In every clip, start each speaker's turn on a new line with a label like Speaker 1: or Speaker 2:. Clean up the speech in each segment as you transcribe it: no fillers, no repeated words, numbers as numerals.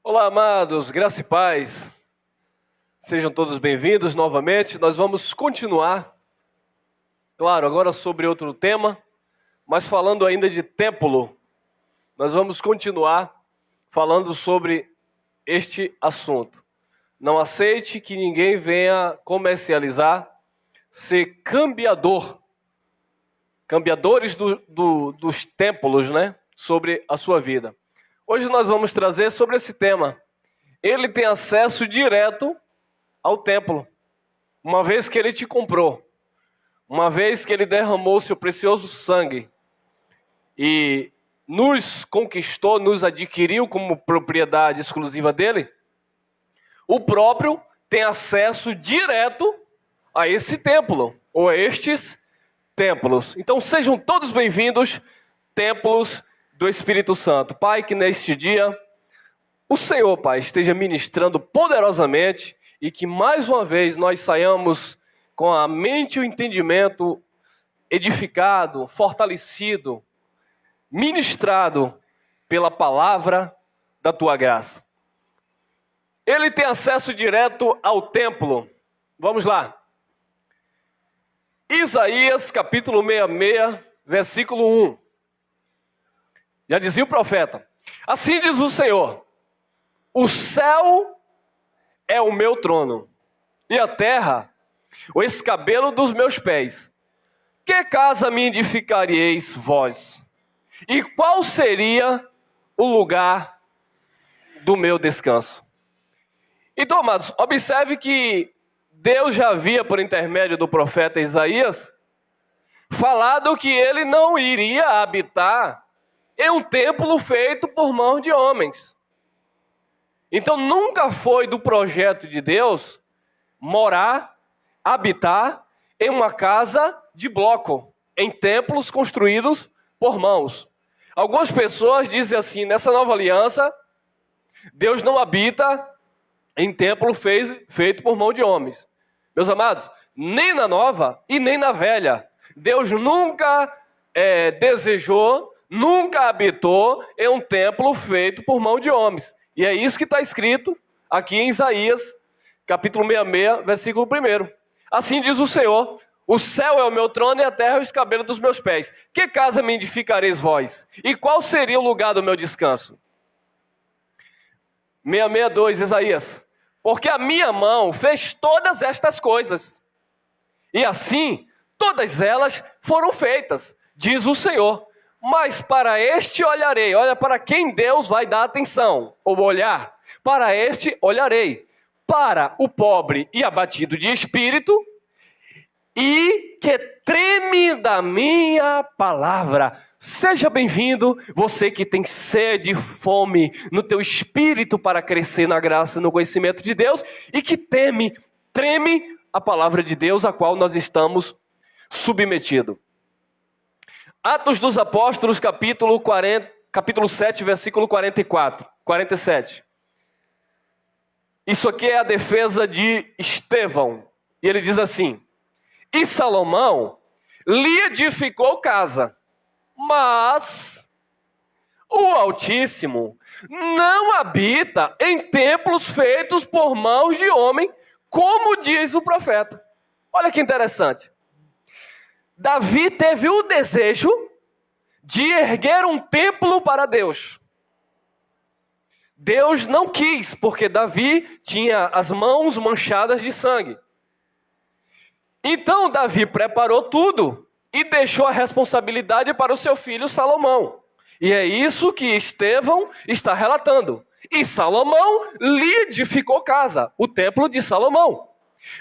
Speaker 1: Olá, amados, graça e paz. Sejam todos bem-vindos novamente. Nós vamos continuar, claro, agora sobre outro tema, mas falando ainda de templo. Nós vamos continuar falando sobre este assunto. Não aceite que ninguém venha comercializar, ser cambiadores dos templos, né? Sobre a sua vida. Hoje nós vamos trazer sobre esse tema. Ele tem acesso direto ao templo, uma vez que ele te comprou, uma vez que ele derramou seu precioso sangue e nos conquistou, nos adquiriu como propriedade exclusiva dele. O próprio tem acesso direto a esse templo, ou a estes templos. Então sejam todos bem-vindos, templos do Espírito Santo. Pai, que neste dia o Senhor, Pai, esteja ministrando poderosamente e que mais uma vez nós saiamos com a mente e o entendimento edificado, fortalecido, ministrado pela palavra da Tua graça. Ele tem acesso direto ao templo. Vamos lá. Isaías, capítulo 66, versículo 1. Já dizia o profeta: assim diz o Senhor, o céu é o meu trono, e a terra o escabelo dos meus pés. Que casa me edificareis vós? E qual seria o lugar do meu descanso? Então, amados, observe que Deus já havia, por intermédio do profeta Isaías, falado que ele não iria habitar em um templo feito por mãos de homens. Então nunca foi do projeto de Deus morar, habitar em uma casa de bloco, em templos construídos por mãos. Algumas pessoas dizem assim: nessa nova aliança, Deus não habita em templo feito por mão de homens. Meus amados, nem na nova e nem na velha, Deus nunca desejou, nunca habitou em um templo feito por mão de homens. E é isso que está escrito aqui em Isaías, capítulo 66, versículo 1. Assim diz o Senhor, o céu é o meu trono e a terra é o escabelo dos meus pés. Que casa me edificareis vós? E qual seria o lugar do meu descanso? 662, Isaías. Porque a minha mão fez todas estas coisas, e assim todas elas foram feitas, diz o Senhor. Mas para este olharei. Olha para quem Deus vai dar atenção, ou olhar. Para este olharei. Para o pobre e abatido de espírito, e que treme da minha palavra. Seja bem-vindo, você que tem sede e fome no teu espírito para crescer na graça e no conhecimento de Deus, e que treme a palavra de Deus, a qual nós estamos submetidos. Atos dos Apóstolos, capítulo 7, versículo 47. Isso aqui é a defesa de Estevão. E ele diz assim: e Salomão lhe edificou casa, mas o Altíssimo não habita em templos feitos por mãos de homem, como diz o profeta. Olha que interessante. Davi teve o desejo de erguer um templo para Deus. Deus não quis, porque Davi tinha as mãos manchadas de sangue. Então Davi preparou tudo e deixou a responsabilidade para o seu filho Salomão. E é isso que Estevão está relatando. E Salomão lhe edificou casa, o templo de Salomão.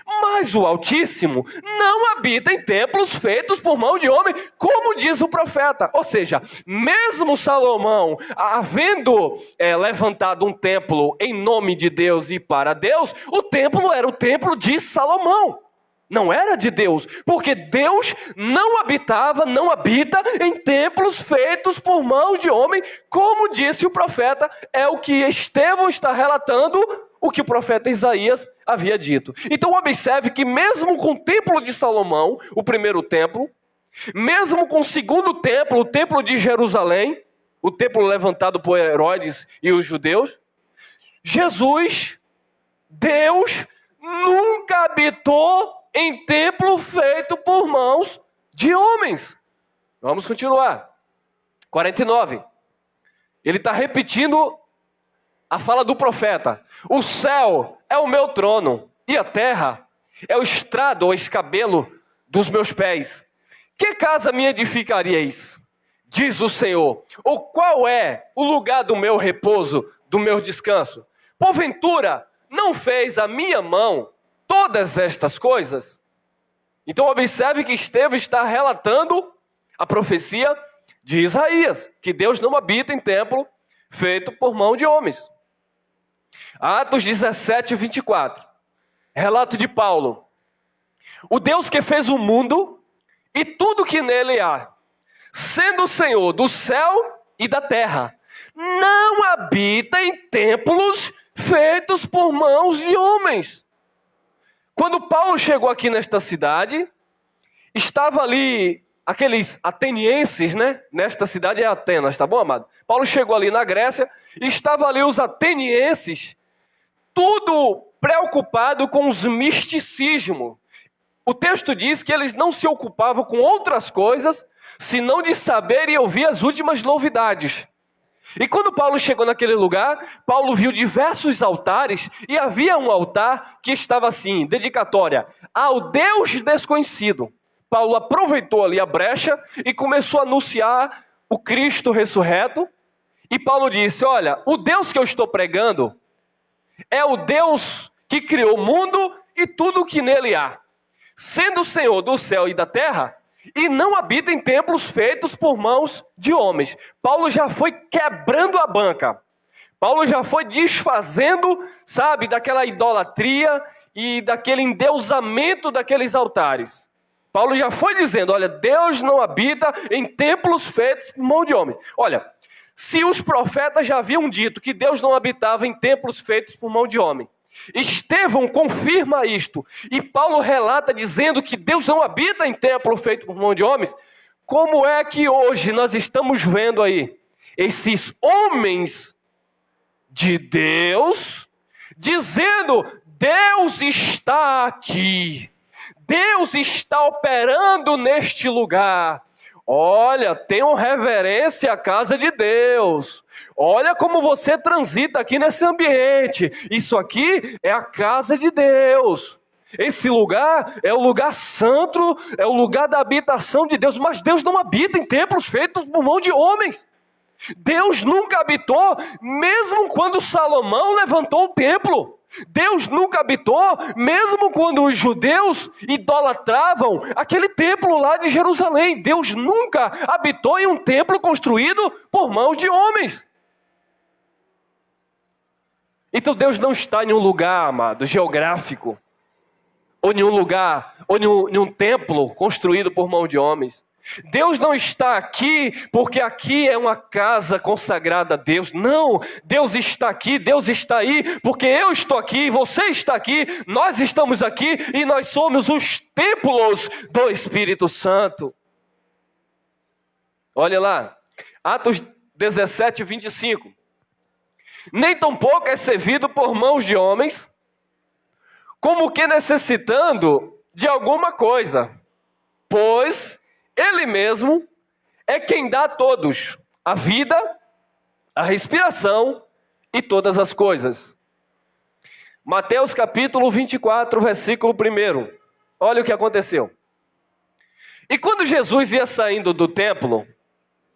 Speaker 1: Mas o Altíssimo não habita em templos feitos por mão de homem, como diz o profeta. Ou seja, mesmo Salomão havendo levantado um templo em nome de Deus e para Deus, o templo era o templo de Salomão. Não era de Deus, porque Deus não habita em templos feitos por mão de homem, como disse o profeta. É o que Estevão está relatando, o que o profeta Isaías havia dito. Então observe que mesmo com o templo de Salomão, o primeiro templo, mesmo com o segundo templo, o templo de Jerusalém, o templo levantado por Herodes e os judeus, Jesus, Deus, nunca habitou em templo feito por mãos de homens. Vamos continuar. 49. Ele está repetindo a fala do profeta. O céu é o meu trono e a terra é o estrado ou escabelo dos meus pés. Que casa me edificaríeis? Diz o Senhor. Ou qual é o lugar do meu repouso, do meu descanso? Porventura, não fez a minha mão todas estas coisas? Então observe que Estevão está relatando a profecia de Isaías, que Deus não habita em templo feito por mão de homens. Atos 17, 24. Relato de Paulo. O Deus que fez o mundo e tudo que nele há, sendo o Senhor do céu e da terra, não habita em templos feitos por mãos de homens. Quando Paulo chegou aqui nesta cidade, estava ali aqueles atenienses, né? Nesta cidade é Atenas, tá bom, amado? Paulo chegou ali na Grécia, e estava ali os atenienses, tudo preocupado com os misticismos. O texto diz que eles não se ocupavam com outras coisas, senão de saber e ouvir as últimas novidades. E quando Paulo chegou naquele lugar, Paulo viu diversos altares, e havia um altar que estava assim, dedicatória ao Deus desconhecido. Paulo aproveitou ali a brecha e começou a anunciar o Cristo ressurreto. E Paulo disse, olha, o Deus que eu estou pregando é o Deus que criou o mundo e tudo o que nele há, sendo o Senhor do céu e da terra, e não habita em templos feitos por mãos de homens. Paulo já foi quebrando a banca. Paulo já foi desfazendo, sabe, daquela idolatria e daquele endeusamento daqueles altares. Paulo já foi dizendo, olha, Deus não habita em templos feitos por mão de homens. Olha, se os profetas já haviam dito que Deus não habitava em templos feitos por mão de homem, Estevão confirma isto, e Paulo relata dizendo que Deus não habita em templo feito por mão de homens. Como é que hoje nós estamos vendo aí esses homens de Deus dizendo, Deus está aqui, Deus está operando neste lugar. Olha, tenham reverência à casa de Deus. Olha como você transita aqui nesse ambiente. Isso aqui é a casa de Deus. Esse lugar é o lugar santo, é o lugar da habitação de Deus. Mas Deus não habita em templos feitos por mão de homens. Deus nunca habitou, mesmo quando Salomão levantou o templo. Deus nunca habitou, mesmo quando os judeus idolatravam aquele templo lá de Jerusalém. Deus nunca habitou em um templo construído por mãos de homens. Então Deus não está em um lugar, amado, geográfico, ou em um lugar, ou em um templo construído por mão de homens. Deus não está aqui porque aqui é uma casa consagrada a Deus. Não, Deus está aqui, Deus está aí porque eu estou aqui, você está aqui, nós estamos aqui e nós somos os templos do Espírito Santo. Olha lá, Atos 17, 25. Nem tampouco é servido por mãos de homens, como que necessitando de alguma coisa, pois Ele mesmo é quem dá a todos a vida, a respiração e todas as coisas. Mateus capítulo 24, versículo 1. Olha o que aconteceu. E quando Jesus ia saindo do templo,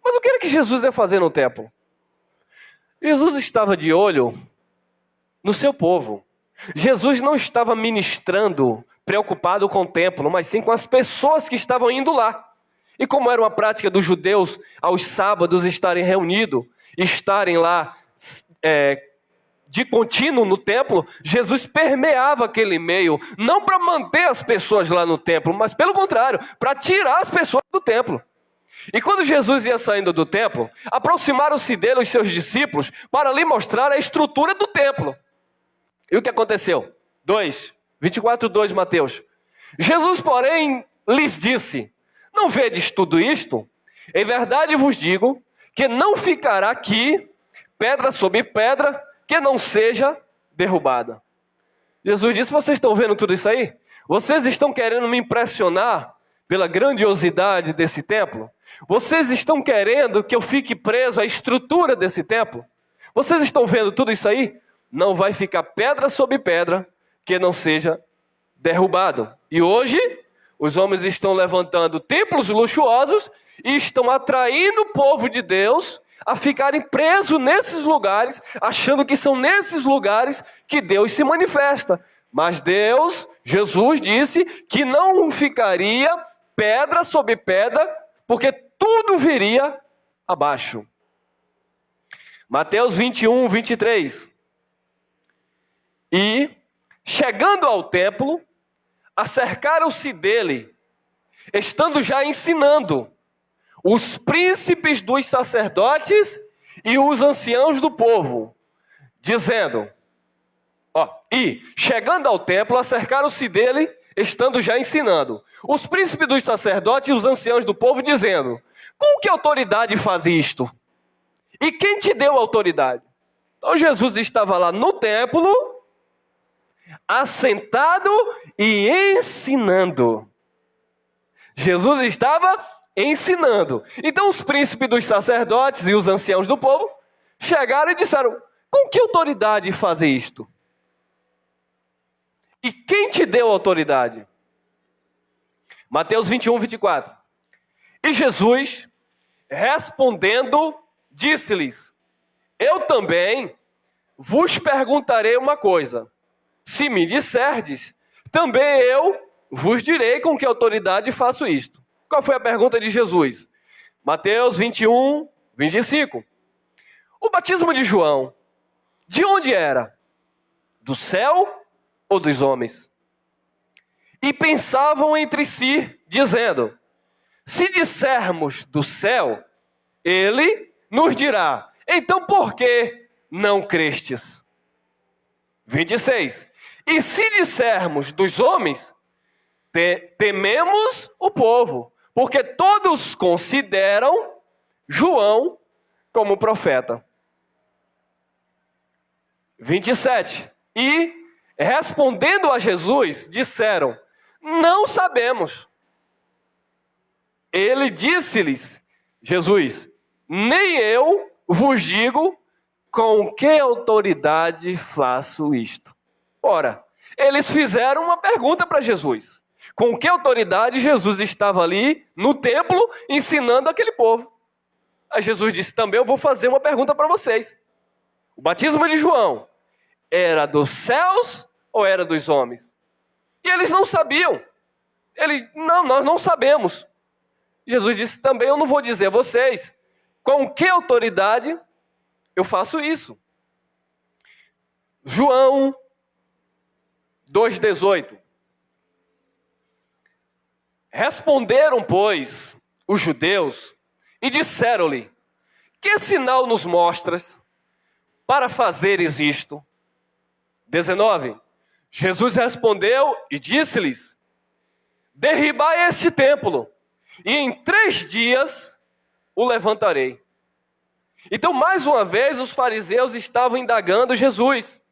Speaker 1: mas o que era que Jesus ia fazer no templo? Jesus estava de olho no seu povo. Jesus não estava ministrando, preocupado com o templo, mas sim com as pessoas que estavam indo lá. E como era uma prática dos judeus, aos sábados estarem reunidos, estarem lá de contínuo no templo, Jesus permeava aquele meio, não para manter as pessoas lá no templo, mas pelo contrário, para tirar as pessoas do templo. E quando Jesus ia saindo do templo, aproximaram-se dele os seus discípulos para lhe mostrar a estrutura do templo. E o que aconteceu? 24:2, Mateus. Jesus, porém, lhes disse, não vedes tudo isto? Em verdade vos digo que não ficará aqui pedra sobre pedra que não seja derrubada. Jesus disse: vocês estão vendo tudo isso aí? Vocês estão querendo me impressionar pela grandiosidade desse templo? Vocês estão querendo que eu fique preso à estrutura desse templo? Vocês estão vendo tudo isso aí? Não vai ficar pedra sobre pedra que não seja derrubado. E hoje, os homens estão levantando templos luxuosos e estão atraindo o povo de Deus a ficarem presos nesses lugares, achando que são nesses lugares que Deus se manifesta. Mas Deus, Jesus disse que não ficaria pedra sobre pedra, porque tudo viria abaixo. Mateus 21, 23. E, chegando ao templo, acercaram-se dele, estando já ensinando, os príncipes dos sacerdotes e os anciãos do povo, dizendo... E, chegando ao templo, acercaram-se dele, estando já ensinando, os príncipes dos sacerdotes e os anciãos do povo, dizendo: com que autoridade faz isto? E quem te deu autoridade? Então Jesus estava lá no templo, assentado e ensinando. Jesus estava ensinando. Então os príncipes dos sacerdotes e os anciãos do povo chegaram e disseram: com que autoridade faz isto? E quem te deu autoridade? Mateus 21, 24. E Jesus, respondendo, disse-lhes: eu também vos perguntarei uma coisa. Se me disserdes, também eu vos direi com que autoridade faço isto. Qual foi a pergunta de Jesus? Mateus 21, 25. O batismo de João, de onde era? Do céu ou dos homens? E pensavam entre si, dizendo: se dissermos do céu, ele nos dirá: então por que não crestes? 26. E se dissermos dos homens, tememos o povo, porque todos consideram João como profeta. 27. E, respondendo a Jesus, disseram: não sabemos. Ele disse-lhes, Jesus: nem eu vos digo com que autoridade faço isto. Ora, eles fizeram uma pergunta para Jesus. Com que autoridade Jesus estava ali no templo ensinando aquele povo? Aí Jesus disse: também eu vou fazer uma pergunta para vocês. O batismo de João era dos céus ou era dos homens? E eles não sabiam. Nós não sabemos. Jesus disse: também eu não vou dizer a vocês com que autoridade eu faço isso. João 2,18. Responderam, pois, os judeus e disseram-lhe: que sinal nos mostras para fazeres isto? 19. Jesus respondeu e disse-lhes: derribai este templo, e em 3 dias o levantarei. Então, mais uma vez, os fariseus estavam indagando Jesus,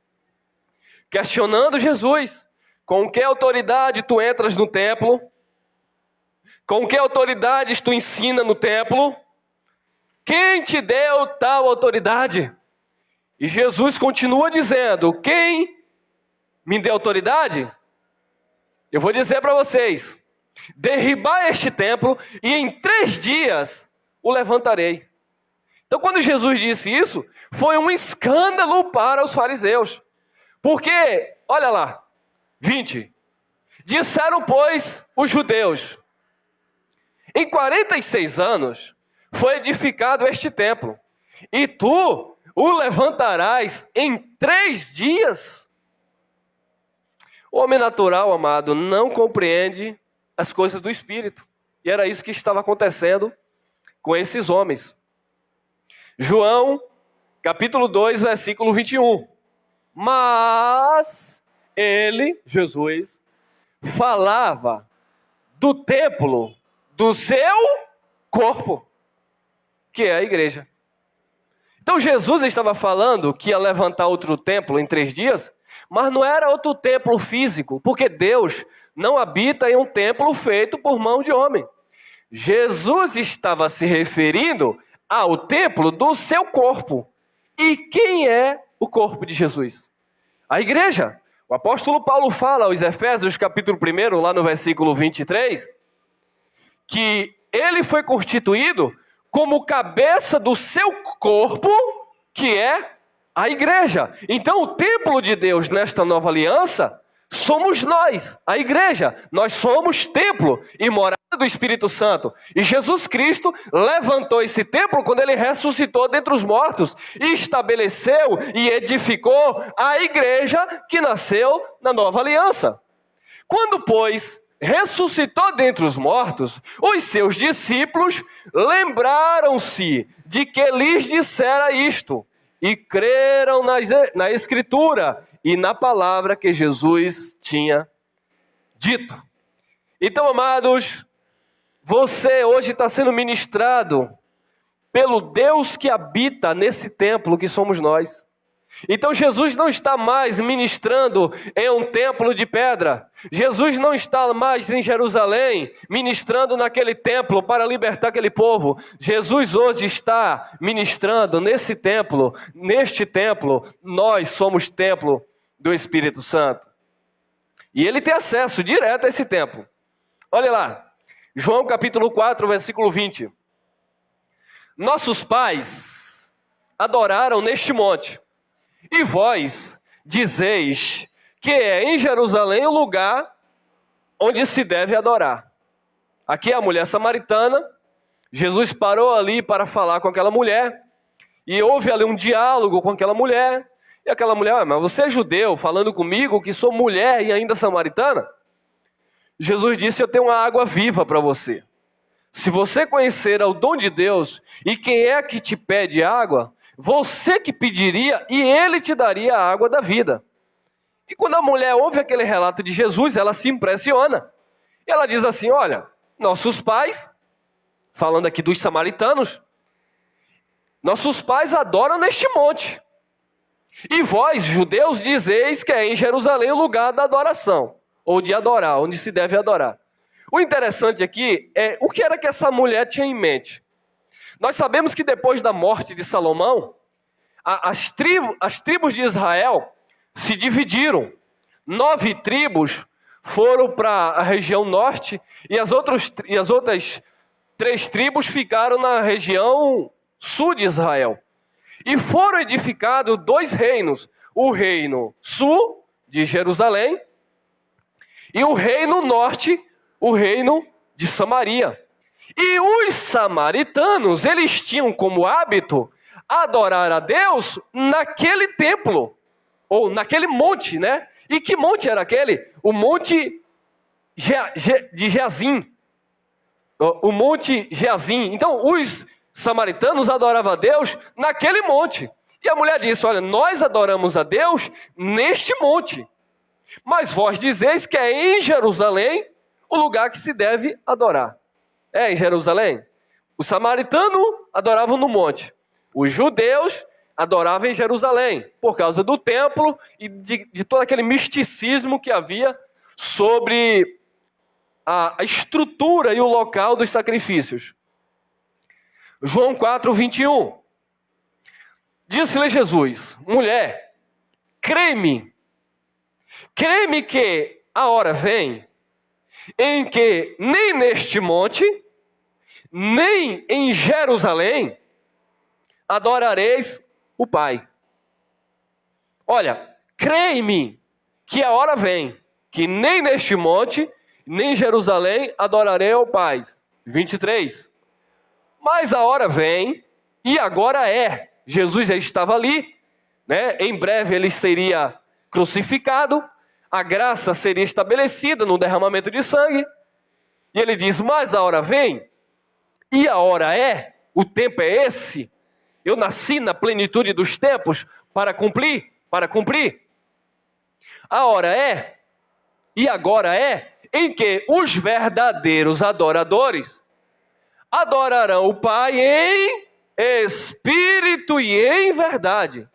Speaker 1: questionando Jesus: com que autoridade tu entras no templo? Com que autoridade tu ensina no templo? Quem te deu tal autoridade? E Jesus continua dizendo: quem me deu autoridade? Eu vou dizer para vocês: derribar este templo e em 3 dias o levantarei. Então, quando Jesus disse isso, foi um escândalo para os fariseus. Porque, olha lá, 20. Disseram, pois, os judeus: em 46 anos foi edificado este templo, e tu o levantarás em 3 dias? O homem natural, amado, não compreende as coisas do Espírito. E era isso que estava acontecendo com esses homens. João, capítulo 2, versículo 21. Mas ele, Jesus, falava do templo do seu corpo, que é a igreja. Então Jesus estava falando que ia levantar outro templo em 3 dias, mas não era outro templo físico, porque Deus não habita em um templo feito por mão de homem. Jesus estava se referindo ao templo do seu corpo. E quem é o corpo de Jesus? A igreja. O apóstolo Paulo fala aos Efésios, capítulo 1, lá no versículo 23, que ele foi constituído como cabeça do seu corpo, que é a igreja. Então, o templo de Deus nesta nova aliança somos nós, a igreja. Nós somos templo e morada do Espírito Santo. E Jesus Cristo levantou esse templo quando ele ressuscitou dentre os mortos e estabeleceu e edificou a igreja que nasceu na nova aliança. Quando, pois, ressuscitou dentre os mortos, os seus discípulos lembraram-se de que lhes dissera isto e creram na Escritura e na palavra que Jesus tinha dito. Então, amados, você hoje está sendo ministrado pelo Deus que habita nesse templo que somos nós. Então Jesus não está mais ministrando em um templo de pedra. Jesus não está mais em Jerusalém ministrando naquele templo para libertar aquele povo. Jesus hoje está ministrando nesse templo, neste templo. Nós somos templo do Espírito Santo. E ele tem acesso direto a esse templo. Olha lá, João capítulo 4, versículo 20. Nossos pais adoraram neste monte. E vós dizeis que é em Jerusalém o lugar onde se deve adorar. Aqui é a mulher samaritana. Jesus parou ali para falar com aquela mulher. E houve ali um diálogo com aquela mulher. E aquela mulher, mas você é judeu, falando comigo que sou mulher e ainda samaritana? Jesus disse, eu tenho uma água viva para você. Se você conhecer o dom de Deus e quem é que te pede água, você que pediria e ele te daria a água da vida. E quando a mulher ouve aquele relato de Jesus, ela se impressiona. E ela diz assim, olha, nossos pais, falando aqui dos samaritanos, nossos pais adoram neste monte. E vós, judeus, dizeis que é em Jerusalém o lugar da adoração, ou de adorar, onde se deve adorar. O interessante aqui é o que era que essa mulher tinha em mente. Nós sabemos que depois da morte de Salomão, as tribos de Israel se dividiram. 9 tribos foram para a região norte e as outras 3 tribos ficaram na região sul de Israel. E foram edificados 2 reinos. O reino sul de Jerusalém e o reino norte, o reino de Samaria. E os samaritanos, eles tinham como hábito adorar a Deus naquele templo, ou naquele monte, né? E que monte era aquele? O monte de Geazim. O monte Geazim. Então, os samaritanos adoravam a Deus naquele monte. E a mulher disse, olha, nós adoramos a Deus neste monte. Mas vós dizeis que é em Jerusalém o lugar que se deve adorar. É em Jerusalém? Os samaritanos adoravam no monte. Os judeus adoravam em Jerusalém, por causa do templo e de todo aquele misticismo que havia sobre a estrutura e o local dos sacrifícios. João 4, 21. Disse-lhe Jesus, mulher, crê-me que a hora vem em que nem neste monte, nem em Jerusalém, adorareis o Pai. Olha, crê-me que a hora vem, que nem neste monte, nem em Jerusalém, adorarei ao Pai. 23. Mas a hora vem, e agora é. Jesus já estava ali, né? Em breve ele seria crucificado, a graça seria estabelecida no derramamento de sangue. E ele diz, mas a hora vem, e a hora é, o tempo é esse. Eu nasci na plenitude dos tempos para cumprir. A hora é, e agora é, em que os verdadeiros adoradores adorarão o Pai em espírito e em verdade,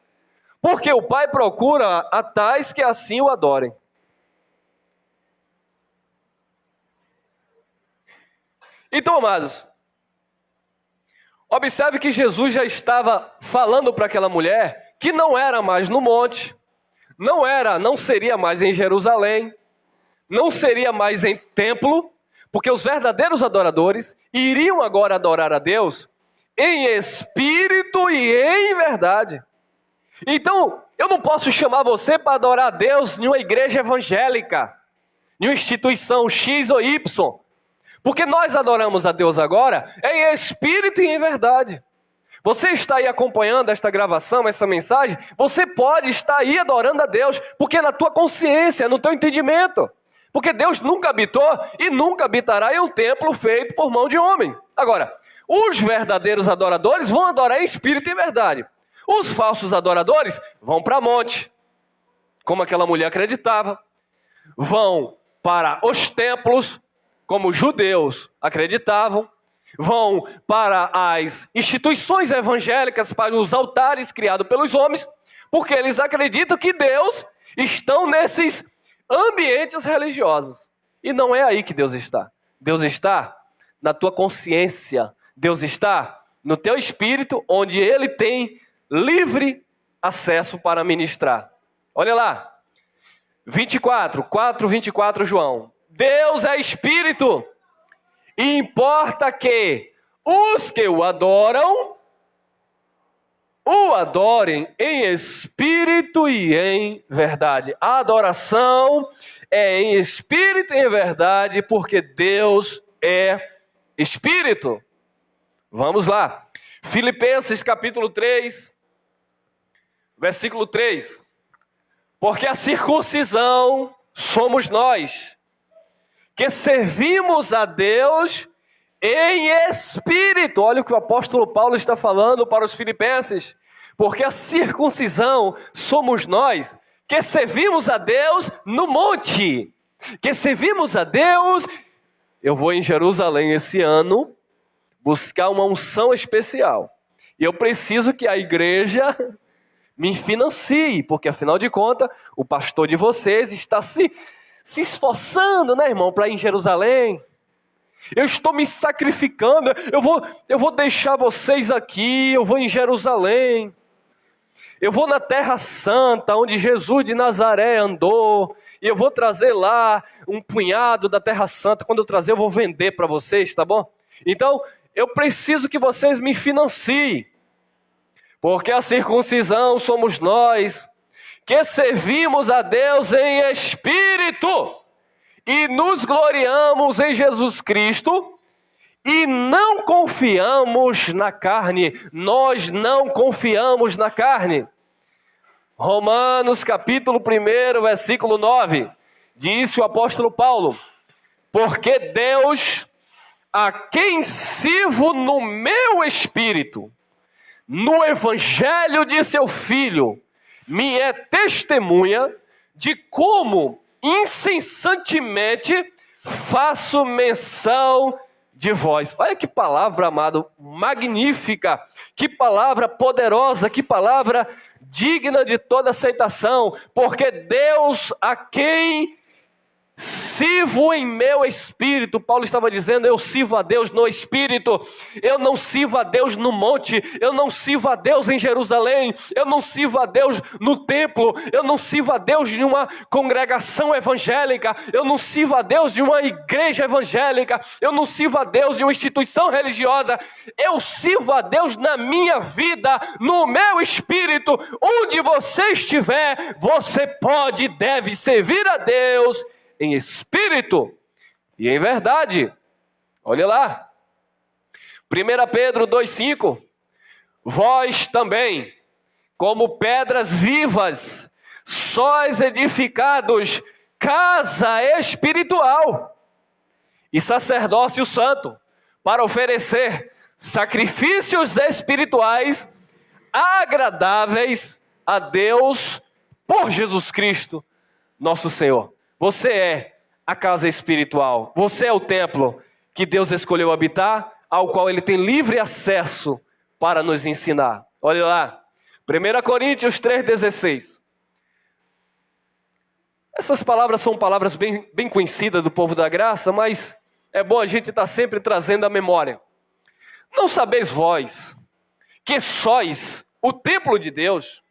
Speaker 1: porque o Pai procura a tais que assim o adorem. Então, amados, observe que Jesus já estava falando para aquela mulher que não era mais no monte, não seria mais em Jerusalém, não seria mais em templo, porque os verdadeiros adoradores iriam agora adorar a Deus em espírito e em verdade. Então, eu não posso chamar você para adorar a Deus em uma igreja evangélica, em uma instituição X ou Y, porque nós adoramos a Deus agora em espírito e em verdade. Você está aí acompanhando esta gravação, essa mensagem, você pode estar aí adorando a Deus, porque é na tua consciência, no teu entendimento. Porque Deus nunca habitou e nunca habitará em um templo feito por mão de homem. Agora, os verdadeiros adoradores vão adorar em espírito e em verdade. Os falsos adoradores vão para monte, como aquela mulher acreditava. Vão para os templos, como os judeus acreditavam. Vão para as instituições evangélicas, para os altares criados pelos homens, porque eles acreditam que Deus está nesses ambientes religiosos. E não é aí que Deus está. Deus está na tua consciência. Deus está no teu espírito, onde Ele tem livre acesso para ministrar. Olha lá, 4:24, João. Deus é espírito, e importa que os que o adorem em espírito e em verdade. A adoração é em espírito e em verdade, porque Deus é espírito. Vamos lá. Filipenses capítulo 3, versículo 3. Porque a circuncisão somos nós, que servimos a Deus em espírito. Olha o que o apóstolo Paulo está falando para os filipenses. Porque a circuncisão somos nós, que servimos a Deus no monte. Que servimos a Deus. Eu vou em Jerusalém esse ano buscar uma unção especial. E eu preciso que a igreja me financie, porque afinal de contas, o pastor de vocês está se esforçando, né, irmão, para ir em Jerusalém. Eu estou me sacrificando, eu vou deixar vocês aqui, eu vou em Jerusalém. Eu vou na Terra Santa, onde Jesus de Nazaré andou, e eu vou trazer lá um punhado da Terra Santa. Quando eu trazer, eu vou vender para vocês, tá bom? Então, eu preciso que vocês me financiem, porque a circuncisão somos nós, que servimos a Deus em espírito e nos gloriamos em Jesus Cristo e não confiamos na carne. Nós não confiamos na carne. Romanos capítulo 1, versículo 9, disse o apóstolo Paulo: porque Deus, a quem sirvo no meu espírito, no evangelho de seu Filho, me é testemunha de como incessantemente faço menção de vós. Olha que palavra, amado, magnífica, que palavra poderosa, que palavra digna de toda aceitação, porque Deus, a quem sirvo em meu espírito. Paulo estava dizendo: eu sirvo a Deus no espírito. Eu não sirvo a Deus no monte. Eu não sirvo a Deus em Jerusalém. Eu não sirvo a Deus no templo. Eu não sirvo a Deus de uma congregação evangélica. Eu não sirvo a Deus de uma igreja evangélica. Eu não sirvo a Deus de uma instituição religiosa. Eu sirvo a Deus na minha vida, no meu espírito. Onde você estiver, você pode e deve servir a Deus em espírito e em verdade. Olha lá, 1 Pedro 2,5. Vós também, como pedras vivas, sois edificados casa espiritual e sacerdócio santo, para oferecer sacrifícios espirituais agradáveis a Deus por Jesus Cristo, nosso Senhor. Você é a casa espiritual. Você é o templo que Deus escolheu habitar, ao qual Ele tem livre acesso para nos ensinar. Olha lá, 1 Coríntios 3,16. Essas palavras são palavras bem conhecidas do povo da graça, mas é bom a gente estar sempre trazendo à memória. Não sabeis vós que sois o templo de Deus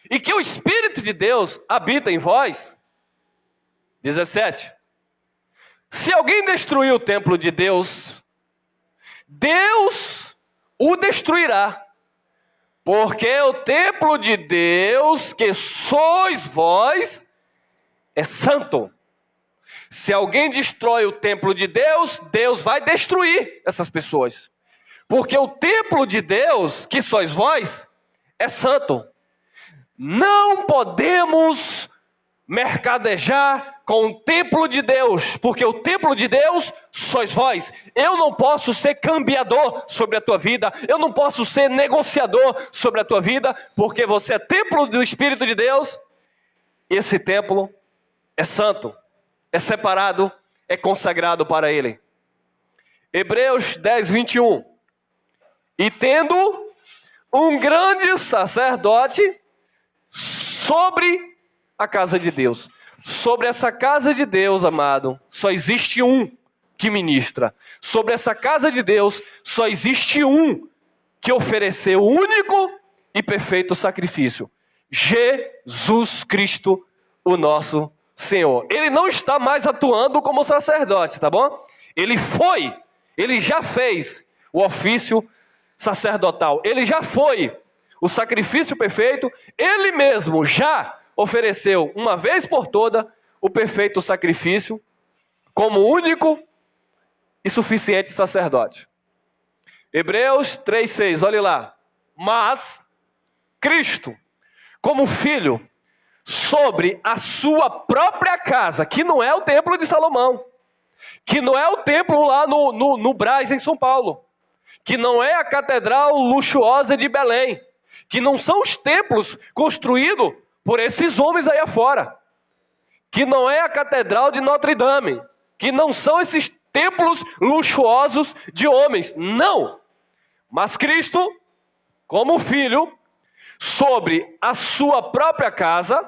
Speaker 1: e que o Espírito de Deus habita em vós? 17. Se alguém destruir o templo de Deus, Deus o destruirá, porque o templo de Deus que sois vós é santo. Se alguém destrói o templo de Deus, Deus vai destruir essas pessoas. Porque o templo de Deus, que sois vós, é santo. Não podemos mercadejar com o templo de Deus, porque o templo de Deus sois vós. Eu não posso ser cambiador sobre a tua vida, eu não posso ser negociador sobre a tua vida, porque você é templo do Espírito de Deus. Esse templo é santo, é separado, é consagrado para Ele. Hebreus 10, 21. E tendo um grande sacerdote sobre a casa de Deus. Sobre essa casa de Deus, amado, só existe um que ministra. Sobre essa casa de Deus, só existe um que ofereceu o único e perfeito sacrifício. Jesus Cristo, o nosso Senhor. Ele não está mais atuando como sacerdote, tá bom? Ele já fez o ofício sacerdotal. Ele já foi o sacrifício perfeito. Ele mesmo já ofereceu uma vez por toda o perfeito sacrifício como único e suficiente sacerdote. Hebreus 3,6, olha lá. Mas Cristo, como filho, sobre a sua própria casa, que não é o templo de Salomão, que não é o templo lá no Brás, em São Paulo, que não é a catedral luxuosa de Belém, que não são os templos construídos por esses homens aí afora, que não é a catedral de Notre Dame, que não são esses templos luxuosos de homens, não. Mas Cristo, como filho, sobre a sua própria casa,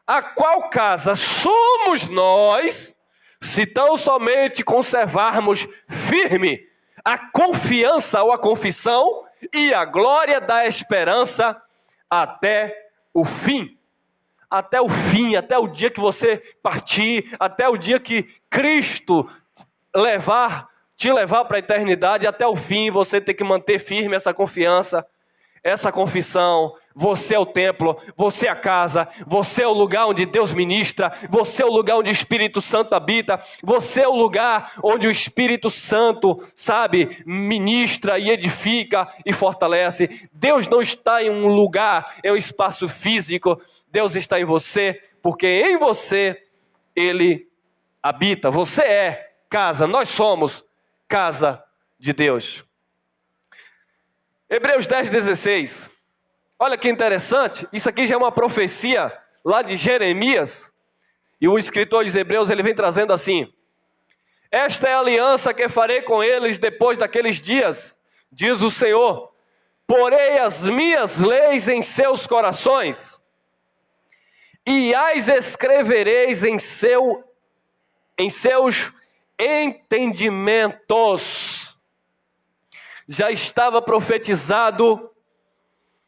Speaker 1: a qual casa somos nós, se tão somente conservarmos firme a confiança ou a confissão e a glória da esperança até o fim. Até o fim, até o dia que você partir, até o dia que Cristo te levar para a eternidade, até o fim você tem que manter firme essa confiança, essa confissão. Você é o templo, você é a casa, você é o lugar onde Deus ministra, você é o lugar onde o Espírito Santo habita, você é o lugar onde o Espírito Santo, sabe, ministra e edifica e fortalece. Deus não está em um lugar, é um espaço físico, Deus está em você, porque em você Ele habita. Você é casa, nós somos casa de Deus. Hebreus 10, 16. Olha que interessante, isso aqui já é uma profecia lá de Jeremias, e o escritor de Hebreus ele vem trazendo assim: esta é a aliança que farei com eles depois daqueles dias, diz o Senhor, porei as minhas leis em seus corações, e as escrevereis em seus entendimentos. Já estava profetizado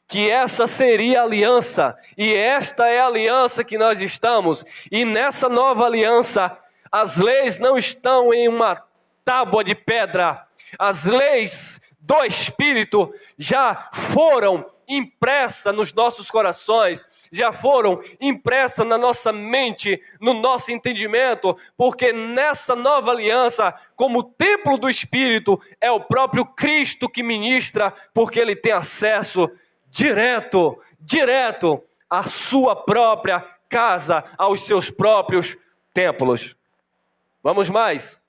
Speaker 1: que essa seria a aliança, e esta é a aliança que nós estamos, e nessa nova aliança, as leis não estão em uma tábua de pedra, as leis do Espírito já foram impressas nos nossos corações, já foram impressas na nossa mente, no nosso entendimento, porque nessa nova aliança, como templo do Espírito, é o próprio Cristo que ministra, porque Ele tem acesso direto à sua própria casa, aos seus próprios templos. Vamos mais.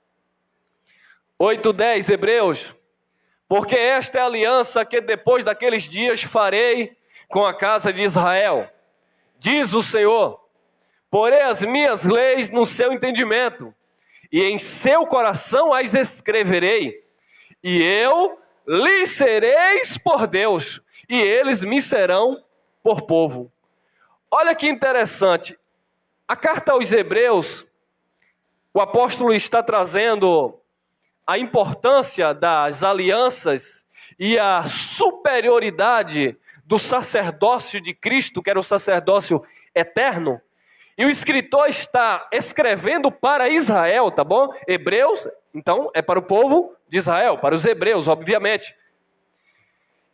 Speaker 1: 8:10, Hebreus. Porque esta é a aliança que depois daqueles dias farei com a casa de Israel, diz o Senhor, porei as minhas leis no seu entendimento, e em seu coração as escreverei, e eu lhes sereis por Deus, e eles me serão por povo. Olha que interessante. A carta aos Hebreus, o apóstolo está trazendo a importância das alianças e a superioridade do sacerdócio de Cristo, que era o sacerdócio eterno. E o escritor está escrevendo para Israel, tá bom? Hebreus, então, é para o povo de Israel, para os hebreus, obviamente.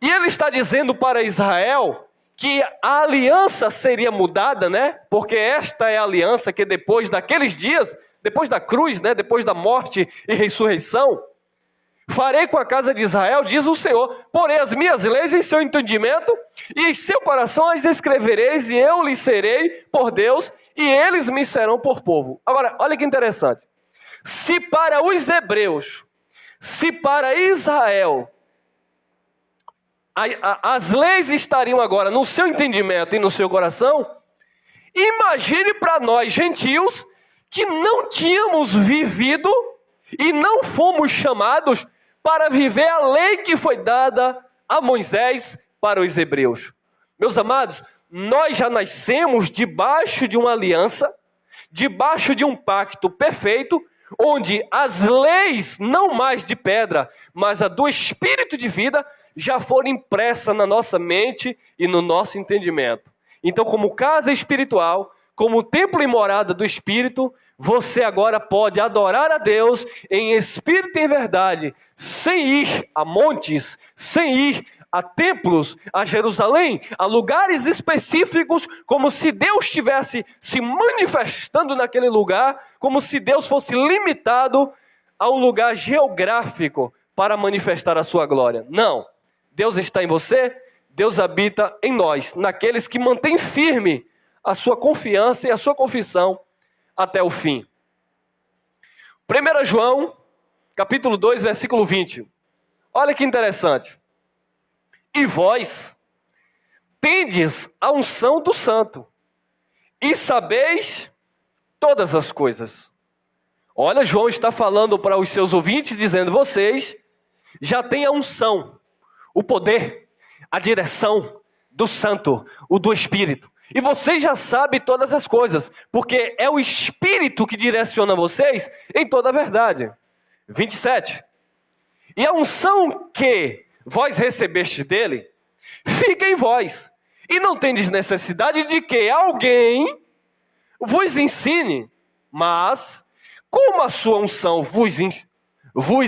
Speaker 1: E ele está dizendo para Israel que a aliança seria mudada, né? Porque esta é a aliança que depois daqueles dias, depois da cruz, né? Depois da morte e ressurreição, farei com a casa de Israel, diz o Senhor, porém as minhas leis em seu entendimento e em seu coração as escrevereis, e eu lhes serei por Deus, e eles me serão por povo. Agora, olha que interessante. Se para os hebreus, se para Israel, as leis estariam agora no seu entendimento e no seu coração, imagine para nós, gentios, que não tínhamos vivido e não fomos chamados para viver a lei que foi dada a Moisés para os hebreus. Meus amados, nós já nascemos debaixo de uma aliança, debaixo de um pacto perfeito, onde as leis, não mais de pedra, mas a do Espírito de vida, já foram impressas na nossa mente e no nosso entendimento. Então, como casa espiritual, como templo e morada do Espírito, você agora pode adorar a Deus em espírito e em verdade, sem ir a montes, sem ir a templos, a Jerusalém, a lugares específicos, como se Deus estivesse se manifestando naquele lugar, como se Deus fosse limitado a um lugar geográfico para manifestar a sua glória. Não. Deus está em você, Deus habita em nós, naqueles que mantêm firme a sua confiança e a sua confissão até o fim. 1 João, capítulo 2, versículo 20. Olha que interessante. E vós tendes a unção do Santo, e sabeis todas as coisas. Olha, João está falando para os seus ouvintes, dizendo, vocês já têm a unção, o poder, a direção do Santo, o do Espírito. E vocês já sabem todas as coisas, porque é o Espírito que direciona vocês em toda a verdade. 27. E a unção que vós recebeste dele, fica em vós. E não tendes necessidade de que alguém vos ensine, mas como a sua unção vos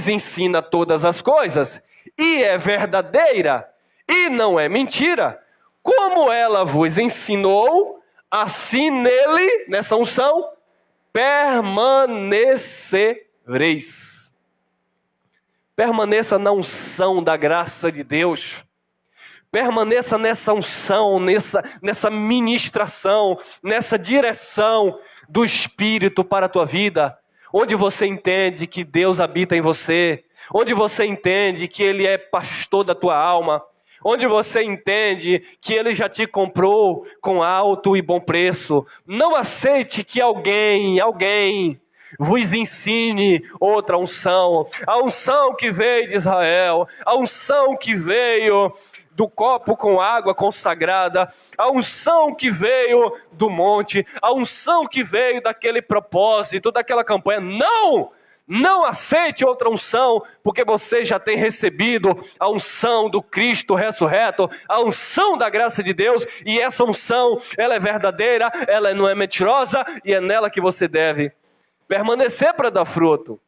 Speaker 1: ensina todas as coisas, e é verdadeira, e não é mentira, como ela vos ensinou, assim nele, nessa unção, permanecereis. Permaneça na unção da graça de Deus. Permaneça nessa unção, nessa ministração, nessa direção do Espírito para a tua vida, onde você entende que Deus habita em você, onde você entende que Ele é pastor da tua alma, onde você entende que Ele já te comprou com alto e bom preço. Não aceite que alguém vos ensine outra unção. A unção que veio de Israel, a unção que veio do copo com água consagrada, a unção que veio do monte, a unção que veio daquele propósito, daquela campanha. Não aceite outra unção, porque você já tem recebido a unção do Cristo ressurreto, a unção da graça de Deus, e essa unção, ela é verdadeira, ela não é mentirosa, e é nela que você deve permanecer para dar fruto.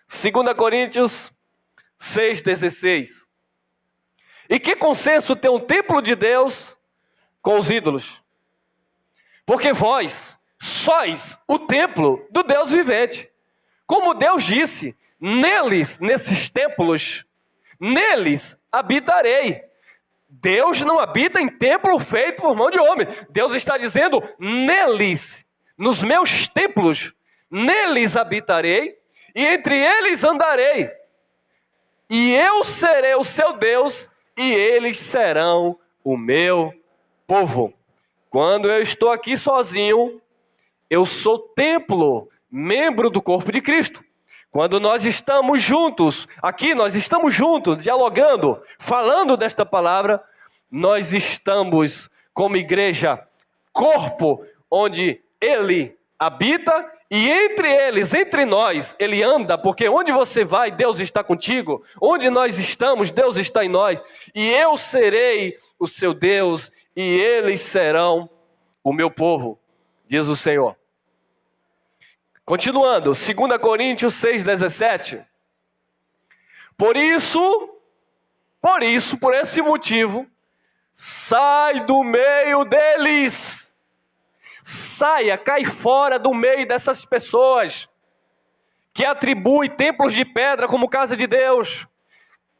Speaker 1: 2 Coríntios 6,16. E que consenso tem um templo de Deus com os ídolos? Porque vós sois o templo do Deus vivente. Como Deus disse, nesses templos, neles habitarei. Deus não habita em templo feito por mão de homem. Deus está dizendo, neles, nos meus templos, neles habitarei, e entre eles andarei. E eu serei o seu Deus, e eles serão o meu povo. Quando eu estou aqui sozinho, eu sou templo, membro do corpo de Cristo. Quando nós estamos juntos, aqui nós estamos juntos, dialogando, falando desta palavra, nós estamos como igreja, corpo, onde Ele habita e entre eles, entre nós, Ele anda, porque onde você vai, Deus está contigo. Onde nós estamos, Deus está em nós. E eu serei o seu Deus e eles serão o meu povo, diz o Senhor. Continuando, 2 Coríntios 6,17. Por esse motivo, sai do meio deles. Saia, cai fora do meio dessas pessoas que atribuem templos de pedra como casa de Deus.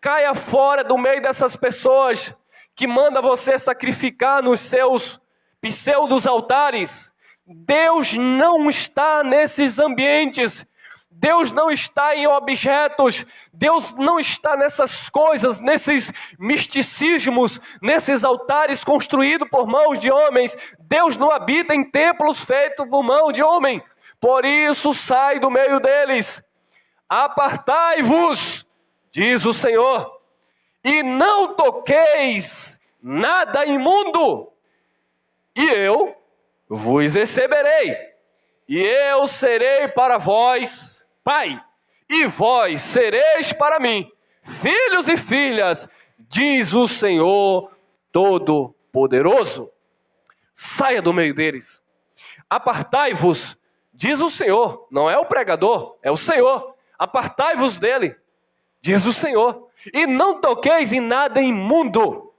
Speaker 1: Caia fora do meio dessas pessoas que mandam você sacrificar nos seus pseudos altares. Deus não está nesses ambientes. Deus não está em objetos, Deus não está nessas coisas, nesses misticismos, nesses altares construídos por mãos de homens. Deus não habita em templos feitos por mão de homem. Por isso sai do meio deles. Apartai-vos, diz o Senhor, e não toqueis nada imundo, e eu vos receberei, e eu serei para vós Pai, e vós sereis para mim filhos e filhas, diz o Senhor Todo-Poderoso. Saia do meio deles. Apartai-vos, diz o Senhor, não é o pregador, é o Senhor. Apartai-vos dele, diz o Senhor, e não toqueis em nada imundo.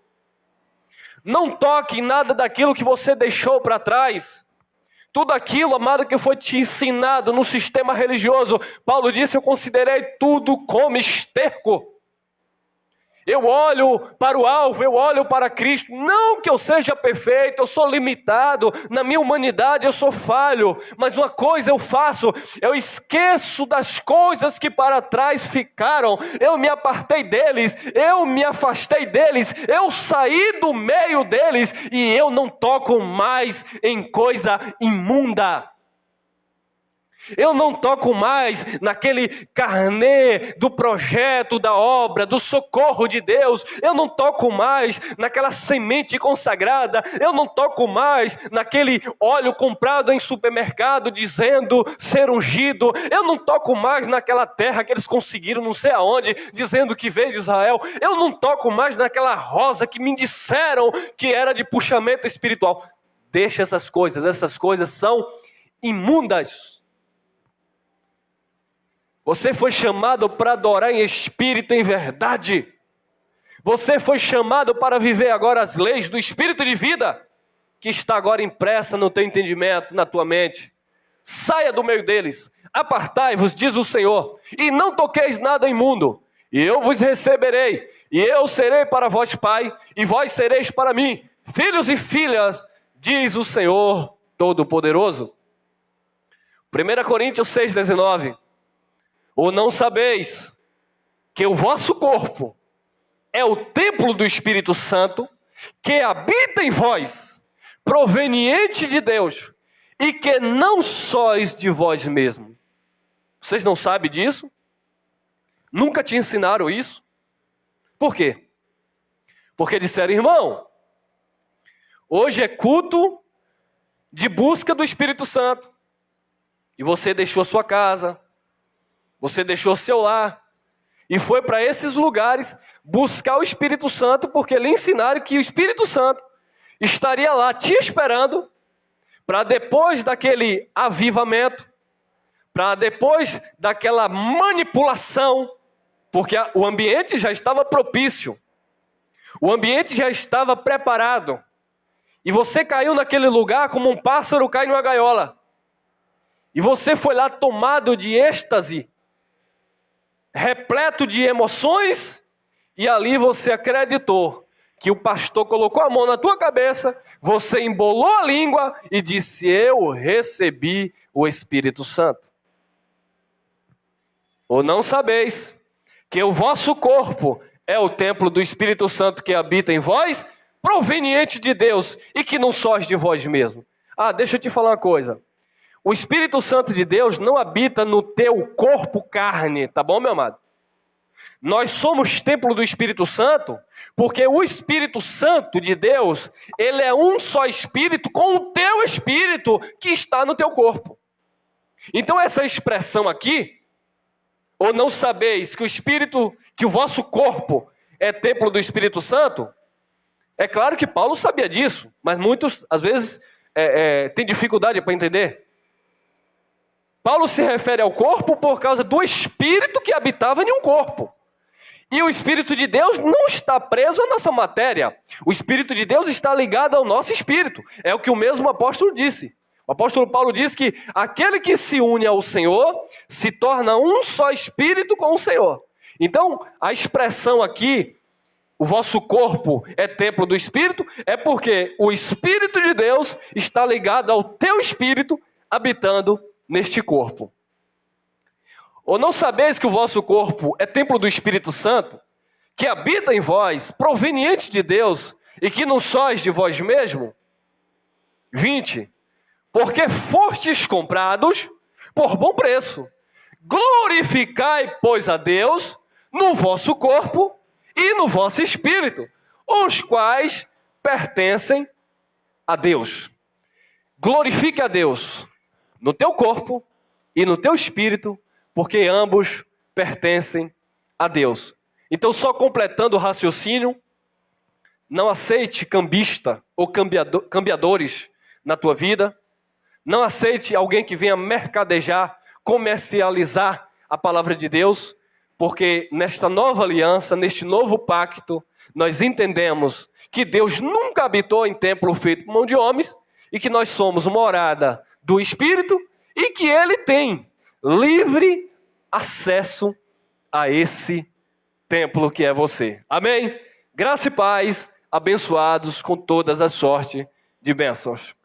Speaker 1: Não toque em nada daquilo que você deixou para trás. Tudo aquilo, amado, que foi te ensinado no sistema religioso. Paulo disse, eu considerei tudo como esterco. Eu olho para o alvo, eu olho para Cristo. Não que eu seja perfeito, eu sou limitado. Na minha humanidade eu sou falho. Mas uma coisa eu faço, eu esqueço das coisas que para trás ficaram. Eu me apartei deles, eu me afastei deles, eu saí do meio deles e eu não toco mais em coisa imunda. Eu não toco mais naquele carnê do projeto, da obra, do socorro de Deus. Eu não toco mais naquela semente consagrada. Eu não toco mais naquele óleo comprado em supermercado dizendo ser ungido. Eu não toco mais naquela terra que eles conseguiram não sei aonde, dizendo que veio de Israel. Eu não toco mais naquela rosa que me disseram que era de puxamento espiritual. Deixa essas coisas são imundas. Você foi chamado para adorar em espírito e em verdade. Você foi chamado para viver agora as leis do espírito de vida, que está agora impressa no teu entendimento, na tua mente. Saia do meio deles, apartai-vos, diz o Senhor, e não toqueis nada imundo, e eu vos receberei, e eu serei para vós Pai, e vós sereis para mim filhos e filhas, diz o Senhor Todo-Poderoso. 1 Coríntios 6,19. Ou não sabeis que o vosso corpo é o templo do Espírito Santo, que habita em vós, proveniente de Deus, e que não sois de vós mesmos? Vocês não sabem disso? Nunca te ensinaram isso? Por quê? Porque disseram, irmão, hoje é culto de busca do Espírito Santo, e você deixou sua casa, você deixou seu lar e foi para esses lugares buscar o Espírito Santo, porque lhe ensinaram que o Espírito Santo estaria lá te esperando para depois daquele avivamento, para depois daquela manipulação, porque o ambiente já estava propício, o ambiente já estava preparado, e você caiu naquele lugar como um pássaro cai numa gaiola, e você foi lá tomado de êxtase, repleto de emoções, e ali você acreditou que o pastor colocou a mão na tua cabeça, você embolou a língua e disse, eu recebi o Espírito Santo. Ou não sabeis que o vosso corpo é o templo do Espírito Santo que habita em vós, proveniente de Deus, e que não sois de vós mesmo? Ah, deixa eu te falar uma coisa. O Espírito Santo de Deus não habita no teu corpo carne, tá bom, meu amado? Nós somos templo do Espírito Santo, porque o Espírito Santo de Deus, ele é um só Espírito com o teu Espírito que está no teu corpo. Então essa expressão aqui, ou não sabeis que o vosso corpo é templo do Espírito Santo, é claro que Paulo sabia disso, mas muitos, às vezes, têm dificuldade para entender. Paulo se refere ao corpo por causa do Espírito que habitava em um corpo. E o Espírito de Deus não está preso à nossa matéria. O Espírito de Deus está ligado ao nosso espírito. É o que o mesmo apóstolo disse. O apóstolo Paulo diz que aquele que se une ao Senhor se torna um só espírito com o Senhor. Então, a expressão aqui, o vosso corpo é templo do Espírito, é porque o Espírito de Deus está ligado ao teu espírito, habitando neste corpo. Ou não sabeis que o vosso corpo é templo do Espírito Santo, que habita em vós, proveniente de Deus, e que não sois de vós mesmo? 20. Porque fostes comprados por bom preço. Glorificai, pois, a Deus no vosso corpo e no vosso espírito, os quais pertencem a Deus. Glorifique a Deus no teu corpo e no teu espírito, porque ambos pertencem a Deus. Então, só completando o raciocínio, não aceite cambista ou cambiadores na tua vida. Não aceite alguém que venha mercadejar, comercializar a palavra de Deus, porque nesta nova aliança, neste novo pacto, nós entendemos que Deus nunca habitou em templo feito por mão de homens e que nós somos morada do Espírito e que Ele tem livre acesso a esse templo que é você. Amém? Graça e paz, abençoados com todas as sortes de bênçãos.